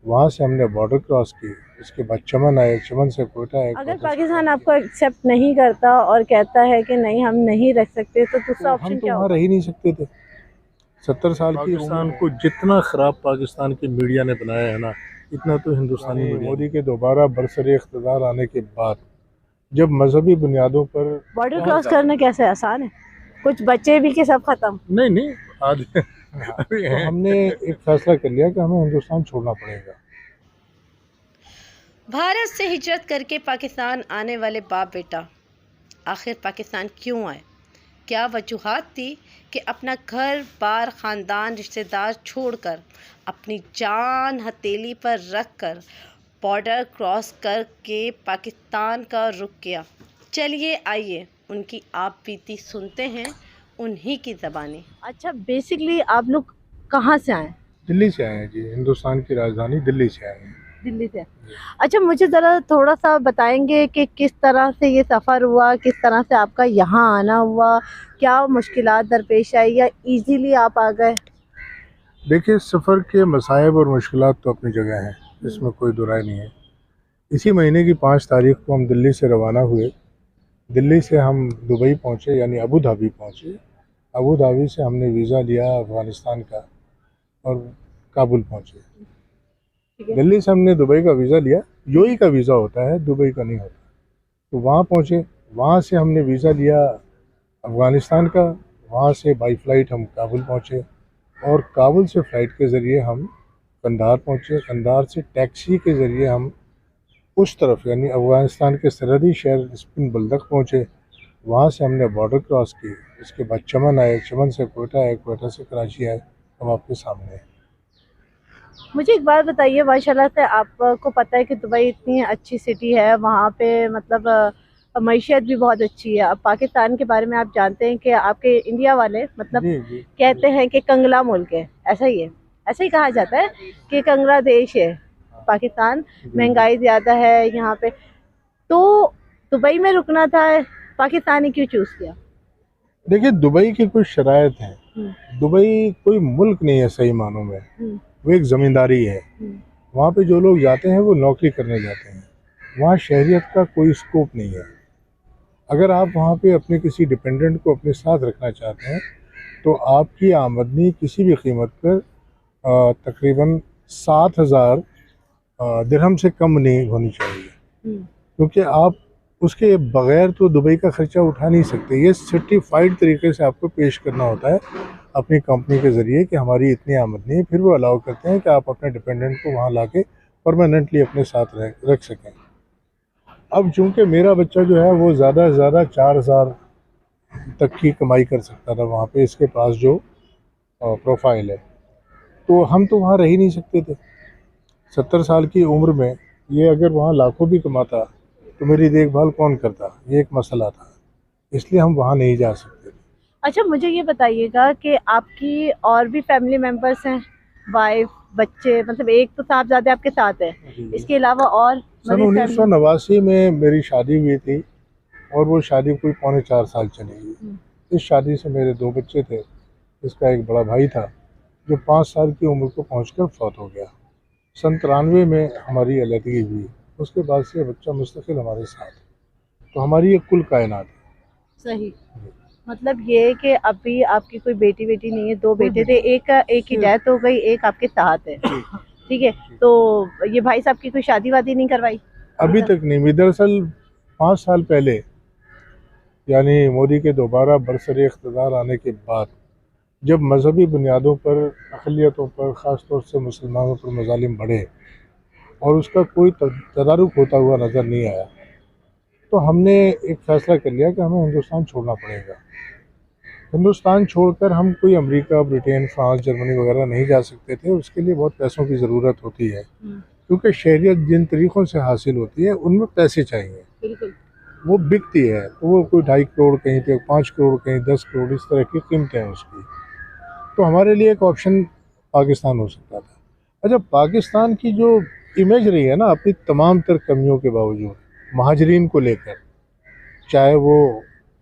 वहाँ से हमने बॉर्डर क्रॉस की, उसके बाद चमन आए, चमन से कोयटा आए। अगर पाकिस्तान आपको एक्सेप्ट नहीं करता और कहता है कि नहीं हम नहीं रख सकते तो दूसरा तो हम ऑप्शन तो क्या वहाँ होगा? रह ही नहीं सकते थे। 70 साल की पाकिस्तान उम्र को जितना खराब पाकिस्तान की मीडिया ने बनाया है ना, इतना तो हिंदुस्तानी यानी मीडिया मोदी ने। के दोबारा बरसरे इख्तिदार आने के बाद जब मजहबी बुनियादों पर बॉर्डर क्रॉस करना कैसे आसान है? कुछ बच्चे भी कि सब खत्म? नहीं नहीं, आज हाँ, अभी तो हैं। हमने एक फैसला कर लिया कि हमें हिंदुस्तान छोड़ना पड़ेगा। भारत से हिजरत करके पाकिस्तान आने वाले बाप बेटा आखिर पाकिस्तान क्यों आए? क्या वजूहात थी कि अपना घर बार ख़ानदान रिश्तेदार छोड़कर अपनी जान हथेली पर रख कर बॉर्डर क्रॉस करके पाकिस्तान का रुख किया? चलिए आइए उनकी आप बीती सुनते हैं उन्हीं की ज़बानी। अच्छा, बेसिकली आप लोग कहाँ से आए? दिल्ली से आए हैं जी, हिंदुस्तान की राजधानी दिल्ली से आए हैं। दिल्ली से। अच्छा, मुझे ज़रा थोड़ा सा बताएंगे कि किस तरह से ये सफ़र हुआ, किस तरह से आपका यहाँ आना हुआ, क्या मुश्किलात दरपेश आई या इजीली आप आ गए? देखिए, सफ़र के मसाइब और मुश्किलात तो अपनी जगह हैं, इसमें कोई दो राय नहीं है। इसी महीने की 5 तारीख को हम दिल्ली से रवाना हुए। दिल्ली से हम दुबई पहुँचे, यानी अबू धाबी पहुँचे। अबू धाबी से हमने वीज़ा लिया अफ़गानिस्तान का और काबुल पहुँचे। ठीक है। दिल्ली से हमने दुबई का वीज़ा लिया, यूएई का वीज़ा होता है, दुबई का नहीं होता। तो वहाँ पहुँचे, वहाँ से हमने वीज़ा लिया अफ़गानिस्तान का, वहाँ से बाई फ़्लाइट हम काबुल पहुँचे और काबुल से फ़्लाइट के ज़रिए हम कंधार पहुँचे। कंधार से टैक्सी के ज़रिए हम उस तरफ यानी अफ़गानिस्तान के सरहदी शहर स्पिन बुलदक पहुँचे। वहाँ से हमने बॉर्डर क्रॉस की, उसके बाद चमन आए, चमन से कोयटा आए, कोयटा से कराची आए। हम आपके सामने हैं। मुझे एक बात बताइए, माशाल्लाह से आपको पता है कि दुबई इतनी अच्छी सिटी है, वहाँ पे मतलब मईशत भी बहुत अच्छी है। अब पाकिस्तान के बारे में आप जानते हैं कि आपके इंडिया वाले मतलब जी जी कहते हैं कि कंगला मुल्क है, ऐसा ही है, ऐसा ही कहा जाता है कि कंगला देश है पाकिस्तान, महंगाई ज़्यादा है यहाँ पे। तो दुबई में रुकना था, पाकिस्तान ने क्यों चूज़ किया? देखिए, दुबई की कुछ शराइत हैं। हम्म, दुबई कोई मुल्क नहीं है सही मानों में, हम्म, वो एक ज़मींदारी है। हम्म, वहाँ पे जो लोग जाते हैं वो नौकरी करने जाते हैं, वहाँ शहरियत का कोई स्कोप नहीं है। अगर आप वहाँ पे अपने किसी डिपेंडेंट को अपने साथ रखना चाहते हैं तो आपकी आमदनी किसी भी कीमत पर तकरीबन 7,000 दिरहम से कम नहीं होनी चाहिए, हम्म। क्योंकि आप उसके बगैर तो दुबई का ख़र्चा उठा नहीं सकते। ये सर्टिफाइड तरीके से आपको पेश करना होता है अपनी कंपनी के ज़रिए कि हमारी इतनी आमदनी है, फिर वो अलाउ करते हैं कि आप अपने डिपेंडेंट को वहाँ लाके परमानेंटली अपने साथ रख सकें। अब चूंकि मेरा बच्चा जो है वो ज़्यादा से ज़्यादा 4,000 तक की कमाई कर सकता था वहाँ पे, इसके पास जो प्रोफाइल है, तो हम तो वहाँ रह ही नहीं सकते थे। 70 साल की उम्र में ये अगर वहाँ लाखों भी कमाता तो मेरी देखभाल कौन करता, ये एक मसला था, इसलिए हम वहाँ नहीं जा सकते थे। अच्छा, मुझे ये बताइएगा कि आपकी और भी फैमिली मेंबर्स हैं, वाइफ, बच्चे, मतलब एक तो साहबजादे आपके साथ है, जी। इसके अलावा और सन मज़ीद फैमिली? 1989 में मेरी शादी हुई थी और वो शादी कोई 3.25 साल चली गई। इस शादी से मेरे 2 बच्चे थे। इसका एक बड़ा भाई था जो 5 साल की उम्र को पहुंचकर फौत हो गया। सन 93 में हमारी अलहदगी हुई, उसके बाद से बच्चा मुस्तकिल हमारे साथ है। तो हमारी ये कुल कायनात है। सही, मतलब ये है कि अभी आपकी कोई बेटी बेटी नहीं है, दो कोई बेटे थे, एक की डेथ हो गई, एक आपके साथ है। ठीक है, तो ये भाई साहब की कोई शादी वादी नहीं करवाई? अभी तक नहीं हुई। दरअसल 5 साल पहले यानी मोदी के दोबारा बरसरे इख्तिदार आने के बाद जब मजहबी बुनियादों पर अक़लियतों पर ख़ास तौर से मुसलमानों पर मज़ालिम बढ़े और उसका कोई तदारुक होता हुआ नज़र नहीं आया, तो हमने एक फ़ैसला कर लिया कि हमें हिंदुस्तान छोड़ना पड़ेगा। हिंदुस्तान छोड़कर हम कोई अमेरिका, ब्रिटेन, फ्रांस, जर्मनी वगैरह नहीं जा सकते थे। उसके लिए बहुत पैसों की ज़रूरत होती है, क्योंकि शहरियत जिन तरीक़ों से हासिल होती है उनमें पैसे चाहिए। बिल्कुल। वो बिकती है तो वो कोई 2.5 करोड़ कहीं पे, 5 करोड़ कहीं, 10 करोड़, इस तरह की कीमतें हैं उसकी। तो हमारे लिए एक ऑप्शन पाकिस्तान हो सकता था। अच्छा, पाकिस्तान की जो इमेज रही है ना अपनी तमाम तर कमियों के बावजूद महाजरीन को लेकर, चाहे वो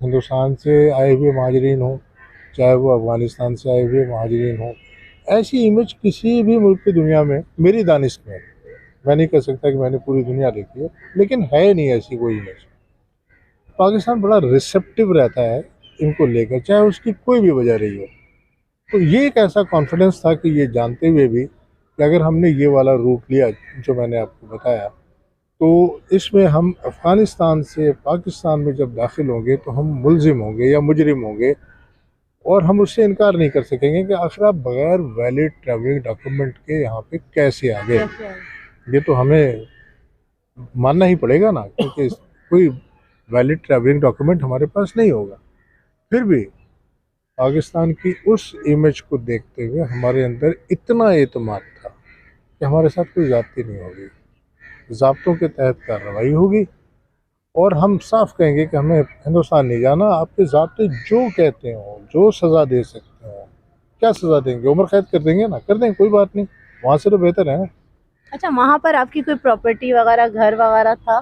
हिंदुस्तान से आए हुए महाजरीन हो, चाहे वो अफ़गानिस्तान से आए हुए महाजरीन हो, ऐसी इमेज किसी भी मुल्क की दुनिया में मेरी दानिश में, मैं नहीं कह सकता कि मैंने पूरी दुनिया देखी है, लेकिन है नहीं ऐसी कोई इमेज। पाकिस्तान बड़ा रिसेप्टिव रहता है इनको लेकर, चाहे उसकी कोई भी वजह रही हो। तो ये एक ऐसा कॉन्फिडेंस था कि ये जानते हुए भी कि अगर हमने ये वाला रूट लिया जो मैंने आपको बताया, तो इसमें हम अफ़गानिस्तान से पाकिस्तान में जब दाखिल होंगे तो हम मुलजिम होंगे या मुजरिम होंगे, और हम उससे इनकार नहीं कर सकेंगे कि आखिर आप बगैर वैलिड ट्रैवलिंग डॉक्यूमेंट के यहाँ पे कैसे आ गए। ये तो हमें मानना ही पड़ेगा ना, क्योंकि कोई वैलिड ट्रैवलिंग डॉक्यूमेंट हमारे पास नहीं होगा। फिर भी पाकिस्तान की उस इमेज को देखते हुए हमारे अंदर इतना एतमाद था कि हमारे साथ कोई ज़्यादती नहीं होगी, ज़ाब्तों के तहत कार्रवाई होगी, और हम साफ कहेंगे कि हमें हिंदुस्तान नहीं जाना। आपके ज़ाब्ते जो कहते हो, जो सज़ा दे सकते हो, क्या सज़ा देंगे, उम्र कैद कर देंगे ना, कर दें, कोई बात नहीं, वहाँ से तो बेहतर है ना। अच्छा, वहाँ पर आपकी कोई प्रॉपर्टी वगैरह, घर वगैरह था?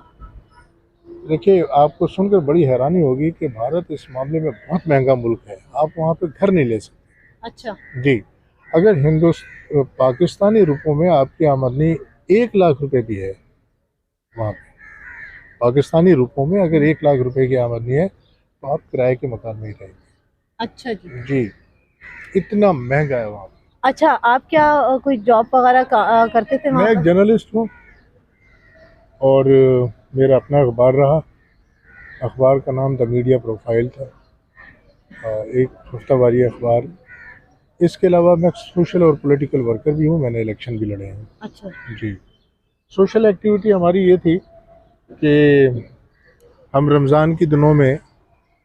देखिए, आपको सुनकर बड़ी हैरानी होगी कि भारत इस मामले में बहुत महंगा मुल्क है, आप वहाँ पे घर नहीं ले सकते। अच्छा। जी, अगर पाकिस्तानी रुपयों में आपकी आमदनी 1 लाख रुपए भी है, वहाँ पे पाकिस्तानी रुपयों में अगर 1 लाख रुपए की आमदनी है, तो आप किराए के मकान में ही रहेंगे। अच्छा जी। जी, इतना महंगा है वहाँ पे। अच्छा, आप क्या कोई जॉब वगैरह करते थे मैं वहाँ एक पर? जर्नलिस्ट हूँ, और मेरा अपना अखबार रहा। अखबार का नाम द मीडिया प्रोफाइल था, एक हफ्तावारी अखबार। इसके अलावा मैं सोशल और पॉलिटिकल वर्कर भी हूँ, मैंने इलेक्शन भी लड़े हैं। अच्छा। जी, सोशल एक्टिविटी हमारी ये थी कि हम रमज़ान के दिनों में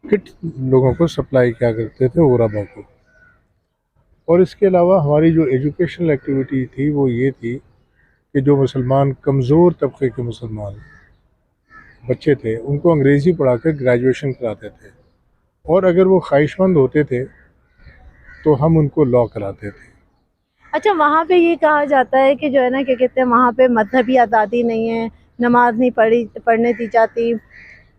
किट लोगों को सप्लाई किया करते थे, गुरबा को। और इसके अलावा हमारी जो एजुकेशनल एक्टिविटी थी वो ये थी कि जो मुसलमान, कमज़ोर तबके के मुसलमान बच्चे थे, उनको अंग्रेज़ी पढ़ाकर ग्रेजुएशन कराते थे, और अगर वो ख्वाहिशमंद होते थे तो हम उनको लॉ कराते थे। अच्छा, वहाँ पे ये कहा जाता है कि जो है ना, क्या कहते हैं, वहाँ पे मजहबी आज़ादी नहीं है, नमाज नहीं पढ़ने दी जाती,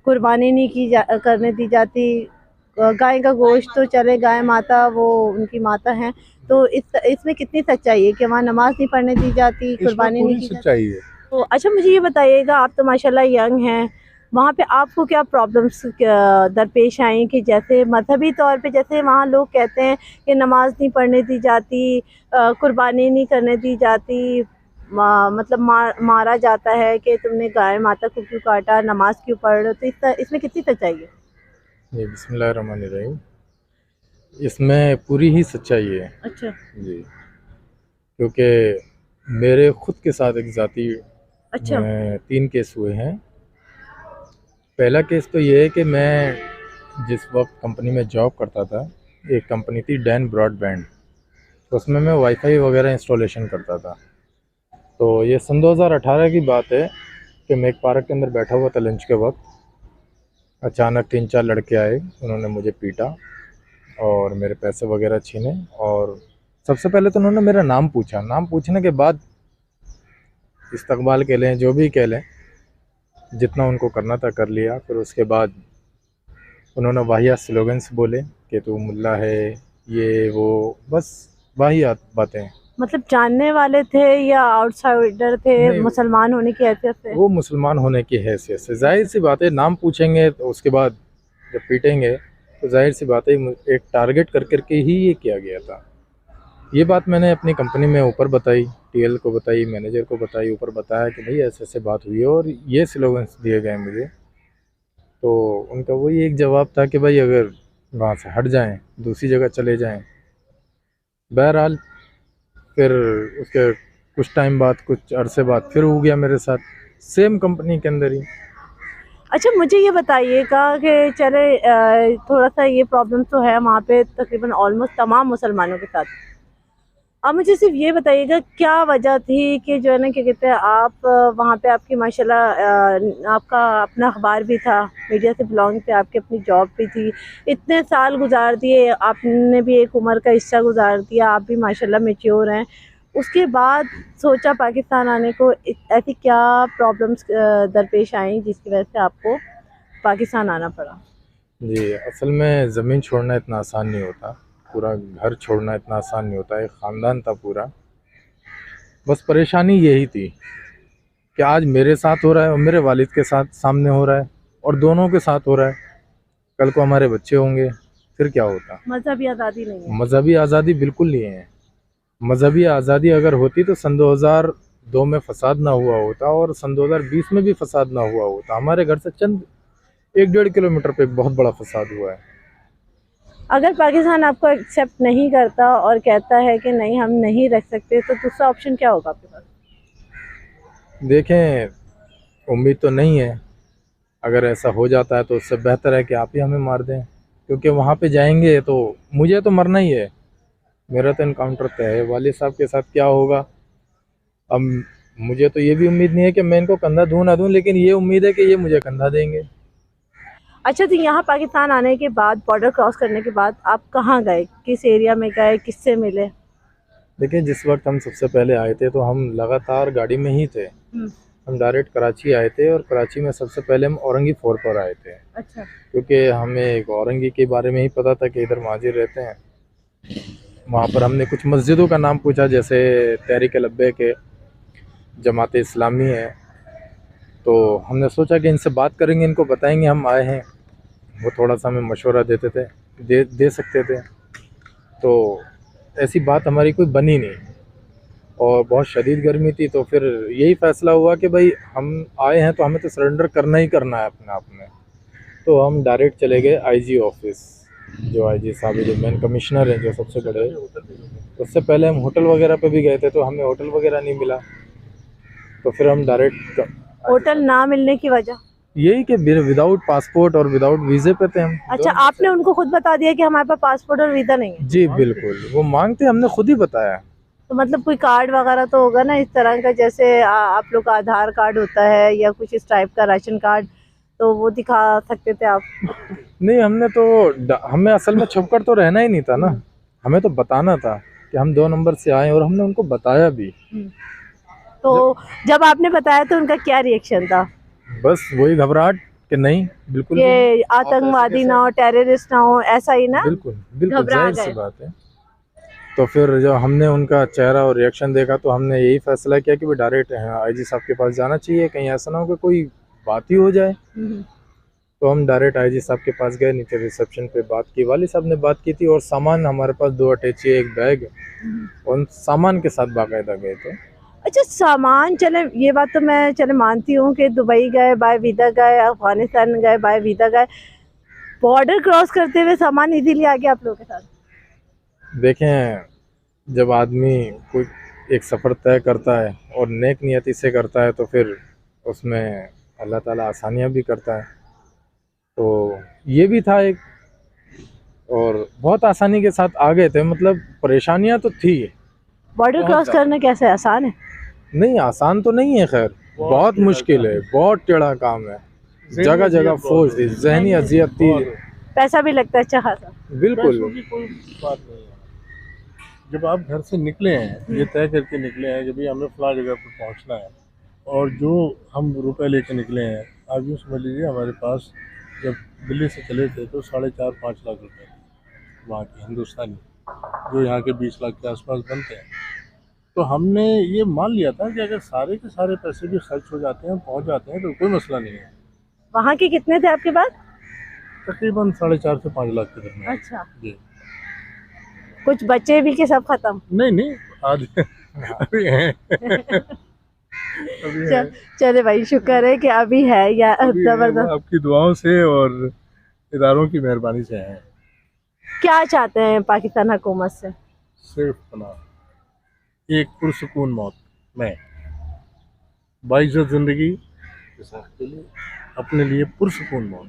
कुर्बानी नहीं करने दी जाती, गाय का गोश्त तो चले, गाय माता वो उनकी माता हैं, तो इसमें कितनी सच्चाई है कि वहाँ नमाज नहीं पढ़ने दी जाती, इसमें कुर्बानी नहीं पूरी की जाती? सच्चाई है। तो अच्छा, मुझे ये बताइएगा, आप तो माशाल्लाह यंग हैं, वहाँ पे आपको क्या प्रॉब्लम्स दरपेश आई कि जैसे मजहबी तौर पे, जैसे वहाँ लोग कहते हैं कि नमाज नहीं पढ़ने दी जाती, कुर्बानी नहीं करने दी जाती, मतलब मारा जाता है कि तुमने गाय माता को क्यों काटा, नमाज क्यों पढ़ रहे हो, तो इसमें कितनी सच्चाई है? जी, बिस्मिल्लाहिर्रहमानिर्रहीम। इसमें पूरी ही सच्चाई है अच्छा। जी, क्योंकि मेरे खुद के साथ एक ज़ाती अच्छा। 3 केस हुए हैं। पहला केस तो ये है कि मैं जिस वक्त कंपनी में जॉब करता था, एक कंपनी थी डैन ब्रॉडबैंड, तो उसमें मैं वाईफाई वगैरह इंस्टॉलेशन करता था। तो ये सन 2018 की बात है कि मैं एक पार्क के अंदर बैठा हुआ था लंच के वक्त। अचानक 3-4 लड़के आए, उन्होंने मुझे पीटा और मेरे पैसे वगैरह छीने। और सबसे पहले तो उन्होंने मेरा नाम पूछा। नाम पूछने के बाद इस्तकबाल कह लें, जो भी कह लें, जितना उनको करना था कर लिया। फिर उसके बाद उन्होंने वाहियात स्लोगन्स बोले कि तू मुल्ला है, ये वो, बस वाहियात बातें। मतलब जानने वाले थे या आउटसाइडर थे, नहीं, मुसलमान होने की हैसियत से? वो मुसलमान होने की हैसियत से, जाहिर सी बात है, नाम पूछेंगे तो उसके बाद जब पीटेंगे तो जाहिर सी बात है एक टारगेट कर करके ही ये किया गया था। ये बात मैंने अपनी कंपनी में ऊपर बताई, टीएल को बताई, मैनेजर को बताई, ऊपर बताया कि भाई ऐसे ऐसे बात हुई है और ये स्लोगन्स दिए गए मुझे। तो उनका वही एक जवाब था कि भाई अगर वहाँ से हट जाएं, दूसरी जगह चले जाएं। बहरहाल फिर उसके कुछ टाइम बाद, कुछ अरसे बाद फिर हो गया मेरे साथ, सेम कंपनी के अंदर ही। अच्छा, मुझे ये बताइएगा कि चले, थोड़ा सा ये प्रॉब्लम तो है वहाँ पे तकरीबन ऑलमोस्ट तमाम मुसलमानों के साथ। अब मुझे सिर्फ ये बताइएगा, क्या वजह थी कि जो है ना, क्या कहते हैं, आप वहाँ पे आपकी माशाल्लाह आपका अपना अखबार भी था, मीडिया से बिलोंग थे, आपकी अपनी जॉब भी थी, इतने साल गुजार दिए, आपने भी एक उम्र का हिस्सा गुजार दिया, आप भी माशाल्लाह मैच्योर हैं, उसके बाद सोचा पाकिस्तान आने को, ऐसी क्या प्रॉब्लम्स दरपेश आई जिसकी वजह से आपको पाकिस्तान आना पड़ा? जी, असल में ज़मीन छोड़ना इतना आसान नहीं होता। पूरा घर छोड़ना इतना आसान नहीं होता है, ख़ानदान था पूरा। बस परेशानी यही थी कि आज मेरे साथ हो रहा है और मेरे वालिद के साथ सामने हो रहा है और दोनों के साथ हो रहा है, कल को हमारे बच्चे होंगे फिर क्या होता। मजहबी आज़ादी नहीं है। मजहबी आज़ादी बिल्कुल नहीं है। मजहबी आज़ादी अगर होती तो सन 2002 में फसाद ना हुआ होता और सन 2020 में भी फसाद ना हुआ होता। हमारे घर से चंद 1-1.5 किलोमीटर पे एक बहुत बड़ा फसाद हुआ है। अगर पाकिस्तान आपको एक्सेप्ट नहीं करता और कहता है कि नहीं हम नहीं रख सकते, तो दूसरा ऑप्शन क्या होगा आपके पास? देखें, उम्मीद तो नहीं है। अगर ऐसा हो जाता है तो उससे बेहतर है कि आप ही हमें मार दें, क्योंकि वहाँ पे जाएंगे तो मुझे तो मरना ही है। मेरा तो इनकाउंटर तय है। वालिद साहब के साथ क्या होगा, अब मुझे तो ये भी उम्मीद नहीं है कि मैं इनको कंधा दूँ ना दूँ, लेकिन ये उम्मीद है कि ये मुझे कंधा देंगे। अच्छा, तो यहाँ पाकिस्तान आने के बाद, बॉर्डर क्रॉस करने के बाद आप कहाँ गए, किस एरिया में गए, किससे मिले? देखिए, जिस वक्त हम सबसे पहले आए थे तो हम लगातार गाड़ी में ही थे। हम डायरेक्ट कराची आए थे और कराची में सबसे पहले हम औरंगी फोर पर आए थे। अच्छा। क्योंकि हमें एक औरंगी के बारे में ही पता था कि इधर महाजिर रहते हैं। वहाँ पर हमने कुछ मस्जिदों का नाम पूछा, जैसे तहरीक लब्बे के, जमात इस्लामी है। तो हमने सोचा कि इनसे बात करेंगे, इनको बताएंगे हम आए हैं। वो थोड़ा सा हमें मशवरा देते थे, दे सकते थे। तो ऐसी बात हमारी कोई बनी नहीं और बहुत शदीद गर्मी थी। तो फिर यही फ़ैसला हुआ कि भाई हम आए हैं तो हमें तो सरेंडर करना ही करना है अपने आप में। तो हम डायरेक्ट चले गए आईजी ऑफिस, जो आईजी साहब जो मेन कमिश्नर हैं, जो सबसे बड़े। उससे पहले हम होटल वगैरह पे भी गए थे तो हमें होटल वगैरह नहीं मिला। तो फिर हम डायरेक्ट होटल ना मिलने की वजह यही कि विदाउट पासपोर्ट और विदाउट वीज़े पे थे हम। अच्छा, आपने उनको खुद बता दिया कि हमारे पास पासपोर्ट और वीज़ा नहीं है? जी बिल्कुल, वो मांगते हमने खुद ही बताया। तो मतलब कोई कार्ड वगैरह तो होगा ना इस तरह का, जैसे आप लोग का आधार कार्ड होता है या कुछ इस टाइप का राशन कार्ड, तो वो दिखा सकते थे आप? नहीं, हमने तो हमें असल में छुपकर तो रहना ही नहीं था ना, हमें तो बताना था कि हम 2 नंबर से आए और हमने उनको बताया भी। तो जब आपने बताया तो उनका क्या रिएक्शन था? बस वही घबराहट कि नहीं, बिल्कुल ये आतंकवादी ना हो, टेररिस्ट ना हो, ऐसा ही ना? बिल्कुल बिल्कुल घबरा जाहिर गए। सी बात है। तो फिर जब हमने उनका चेहरा और रिएक्शन देखा तो हमने यही फैसला किया कि वो डायरेक्ट आईजी साहब के पास जाना चाहिए, कहीं ऐसा ना हो कि कोई बात ही हो जाए। तो हम डायरेक्ट आईजी साहब के पास गए, नीचे रिसेप्शन पे बात की, वाली साहब ने बात की थी और सामान हमारे पास 2 अटैची, 1 बैग, उन सामान के साथ बाकायदा गए थे। अच्छा, सामान, चले ये बात तो मैं चले मानती हूँ कि दुबई गए बाय वीज़ा गए, अफगानिस्तान गए बाय वीज़ा गए, बॉर्डर क्रॉस करते हुए सामान इजीली आ गया आप लोगों के साथ? देखें, जब आदमी कोई एक सफ़र तय करता है और नेक नियति से करता है तो फिर उसमें अल्लाह ताला आसानियाँ भी करता है। तो ये भी था एक, और बहुत आसानी के साथ आ गए थे। मतलब परेशानियाँ तो थी। बॉर्डर क्रॉस करना कैसे आसान है? नहीं, आसान तो नहीं है, खैर बहुत मुश्किल है, बहुत टेढ़ा काम है। जगह जगह फौज थी, जहनी अजियत थी, पैसा भी लगता है अच्छा खासा। बिल्कुल। पैसों की कोई बात नहीं है। जब आप घर से निकले हैं, ये तय करके निकले हैं कि भाई हमें फला जगह पर पहुंचना है, और जो हम रुपए लेके निकले हैं, आप यूँ समझ लीजिए हमारे पास जब दिल्ली से चले थे तो 4.5-5 लाख रुपए थे वहाँ के हिंदुस्तानी, जो यहाँ के 20 लाख के आसपास बनते हैं। तो हमने ये मान लिया था कि अगर सारे के सारे पैसे भी खर्च हो जाते हैं, पहुँच जाते हैं, तो कोई मसला नहीं है। वहाँ के कितने थे आपके पास? तकरीबन 4.5 से 5 लाख के दरमियान। अच्छा, जी, कुछ बच्चे भी के सब खत्म? नहीं आज अभी हैं अभी हैं। चले भाई, शुक्र है कि अभी है, या अभी हैं, वो जबरदस्त। आपकी दुआओं से और इदारों की मेहरबानी से हैं। क्या चाहते हैं पाकिस्तान हुकूमत से? सिर्फ पनाह, एक पुरसकून मौत में, बाइज़्ज़त ज़िंदगी के लिए, अपने लिए पुरसकून मौत,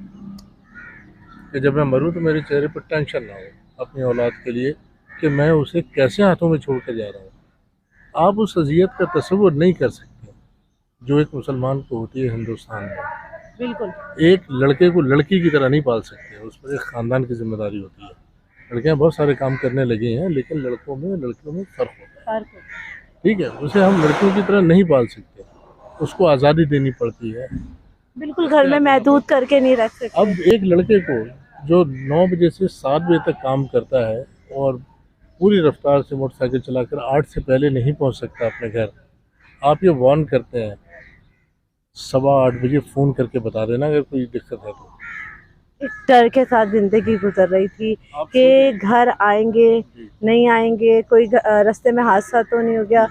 कि जब मैं मरूँ तो मेरे चेहरे पर टेंशन ना हो अपनी औलाद के लिए कि मैं उसे कैसे हाथों में छोड़ कर जा रहा हूँ। आप उस अज़ियत का तसव्वुर नहीं कर सकते जो एक मुसलमान को होती है हिंदुस्तान में। बिल्कुल। एक लड़के को लड़की की तरह नहीं पाल सकते, उस पर एक ख़ानदान की जिम्मेदारी होती है। लड़कियाँ बहुत सारे काम करने लगी हैं, लेकिन लड़कियों में फ़र्क होता है, ठीक है। उसे हम लड़कियों की तरह नहीं पाल सकते, उसको आज़ादी देनी पड़ती है। बिल्कुल, घर में महदूद करके नहीं रख सकते। अब एक लड़के को जो 9 बजे से 7 बजे तक काम करता है, और पूरी रफ्तार से मोटरसाइकिल चलाकर 8 से पहले नहीं पहुंच सकता अपने घर, आप ये वार्न करते हैं 8:15 बजे फ़ोन करके बता देना अगर कोई दिक्कत है तो। इस डर के साथ जिंदगी गुजर रही थी आप कि घर आएंगे जी। नहीं आएंगे, कोई रास्ते में हादसा तो नहीं हो गया।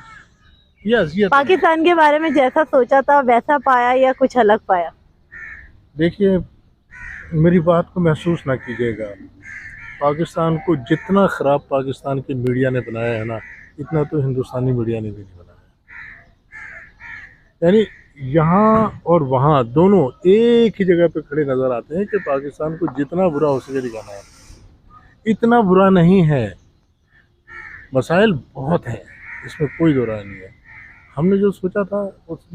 यस, ये तो पाकिस्तान के बारे में जैसा सोचा था वैसा पाया या कुछ अलग पाया? देखिए, मेरी बात को महसूस ना कीजिएगा, पाकिस्तान को जितना ख़राब पाकिस्तान की मीडिया ने बनाया है ना, इतना तो हिंदुस्तानी मीडिया ने भी नहीं बनाया। यानी यहाँ और वहाँ दोनों एक ही जगह पे खड़े नज़र आते हैं कि पाकिस्तान को जितना बुरा हो सके दिखाना है। इतना बुरा नहीं है, मसाइल बहुत हैं, इसमें कोई दो राय नहीं है। हमने जो सोचा था,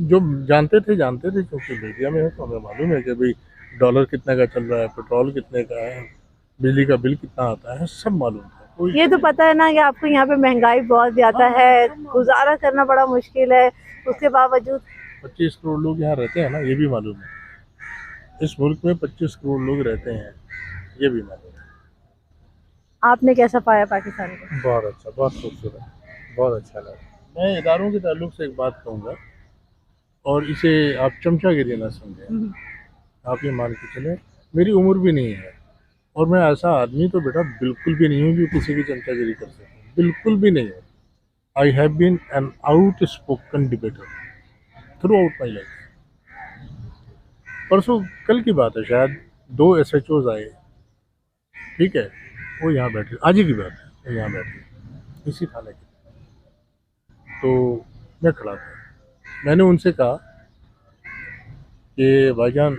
जो जानते थे क्योंकि मीडिया में है तो हमें मालूम है कि भाई डॉलर कितने का चल रहा है, पेट्रोल कितने का है, बिजली का बिल कितना आता है, सब मालूम था। कोई ये तो पता है ना कि आपको यहाँ पे महंगाई बहुत ज्यादा है, गुजारा करना बड़ा मुश्किल है, उसके बावजूद 25 करोड़ लोग यहाँ रहते हैं ना, ये भी मालूम है। इस मुल्क में 25 करोड़ लोग रहते हैं, ये भी मालूम है। आपने कैसा पाया पाकिस्तान को? बहुत अच्छा, बहुत खूबसूरत, बहुत अच्छा लगा। मैं इदारों के ताल्लुक से एक बात कहूँगा, और इसे आप चमचागिरी ना समझें। आप ये मान के चलें, मेरी उम्र भी नहीं है और मैं ऐसा आदमी तो बेटा बिल्कुल भी नहीं हूँ जो किसी की चमचागिरी कर सके, बिल्कुल भी नहीं हूँ। I have been an outspoken debater throughout my life. परसों कल की बात है, शायद 2 SHOs आए, ठीक है, वो यहाँ बैठे, आज ही की बात है, वो यहाँ बैठे इसी थाने के। तो मैं खड़ा था, मैंने उनसे कहा कि भाईजान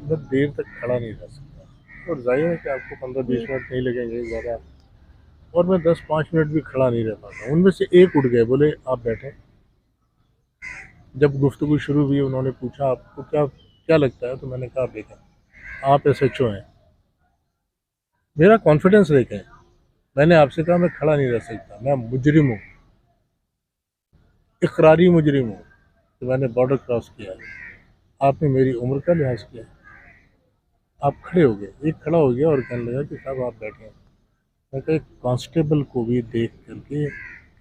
मैं देर तक खड़ा नहीं रह सकता, और जाहिर है कि आपको 15-20 मिनट नहीं लगेंगे ज़्यादा, और मैं 10-5 मिनट भी खड़ा नहीं रह पाता। उनमें से एक उठ गए, बोले आप बैठे। जब गुफ्तगू शुरू हुई, उन्होंने पूछा आपको क्या लगता है, तो मैंने कहा देखें आप SHO हैं, मेरा कॉन्फिडेंस देखें, मैंने आपसे कहा मैं खड़ा नहीं रह सकता, मैं मुजरिम हूँ, इकरारी मुजरिम हूँ कि मैंने बॉर्डर क्रॉस किया है। आपने मेरी उम्र का लिहाज किया, आप खड़े हो गए। एक खड़ा हो गया और कहने लगा कि साहब आप बैठे हैं। मैं कहा कांस्टेबल को भी देख करके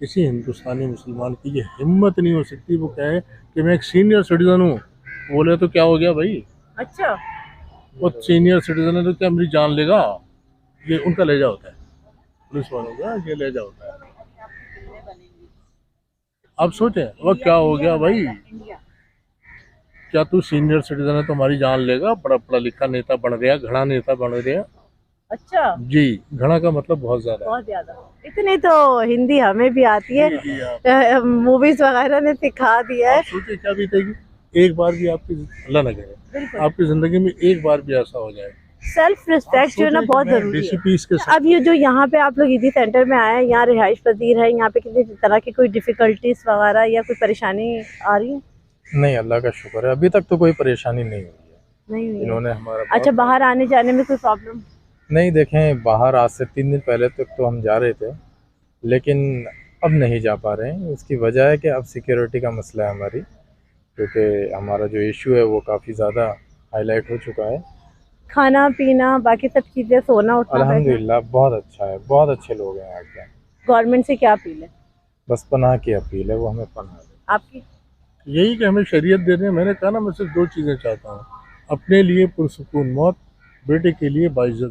किसी हिंदुस्तानी मुसलमान की ये हिम्मत नहीं हो सकती, वो कहे कि मैं एक सीनियर सिटीज़न हूँ। बोले तो क्या हो गया भाई, अच्छा, वो सीनियर सिटीज़न है तो क्या मेरी जान लेगा? ये उनका लहजा होता है, पुलिस वालों का ये लहजा होता है। आप सोचें वो क्या हो गया भाई, क्या तू सीनियर सिटीजन है तो हमारी जान लेगा? बड़ा पढ़ा लिखा नेता बन गया, घना नेता बन गया। अच्छा, जी, घना का मतलब बहुत ज्यादा। बहुत ज्यादा। इतनी तो हिंदी हमें भी आती है, जी, आप मूवीज वगैरह ने सिखा दिया है। सोचिए क्या बीतेगी, एक बार भी आपकी, अल्लाह ना करे, बिल्कुल, आपकी जिंदगी में एक बार भी ऐसा हो जाए। सेल्फ रिस्पेक्ट जो है ना बहुत जरूरी है। DCPs के साथ अब ये जो यहाँ पे आप लोग ईदी सेंटर में आए हैं, यहाँ रिहाइश पजीर है, यहाँ पे किसी तरह की कोई डिफिकल्टीज वगैरह या कोई परेशानी आ रही है? नहीं, अल्लाह का शुक्र है, अभी तक तो कोई परेशानी नहीं हुई है। नहीं हुई है। इन्होंने हमारा अच्छा, बहुत- बाहर आने जाने में कोई प्रॉब्लम? नहीं, देखें बाहर आज से 3 दिन पहले तक तो हम जा रहे थे, लेकिन अब नहीं जा पा रहे हैं। इसकी वजह है कि अब सिक्योरिटी का मसला है हमारी, क्योंकि हमारा जो इशू है वो काफ़ी ज़्यादा हाईलाइट हो चुका है। खाना पीना बाकी सब चीजें, सोना उठना बैठना, अल्हम्दुलिल्लाह बहुत अच्छा है, बहुत अच्छे लोग हैं यहाँ के। गवर्नमेंट से क्या अपील है बस पनाह की अपील है, वो हमें पनाह दे। आपकी? यही कि हमें शरीयत दे रहे हैं। मैंने कहा ना, मैं सिर्फ 2 चीज़ें चाहता हूँ, अपने लिए पुरसुकून मौत, बेटे के लिए बाइज्जत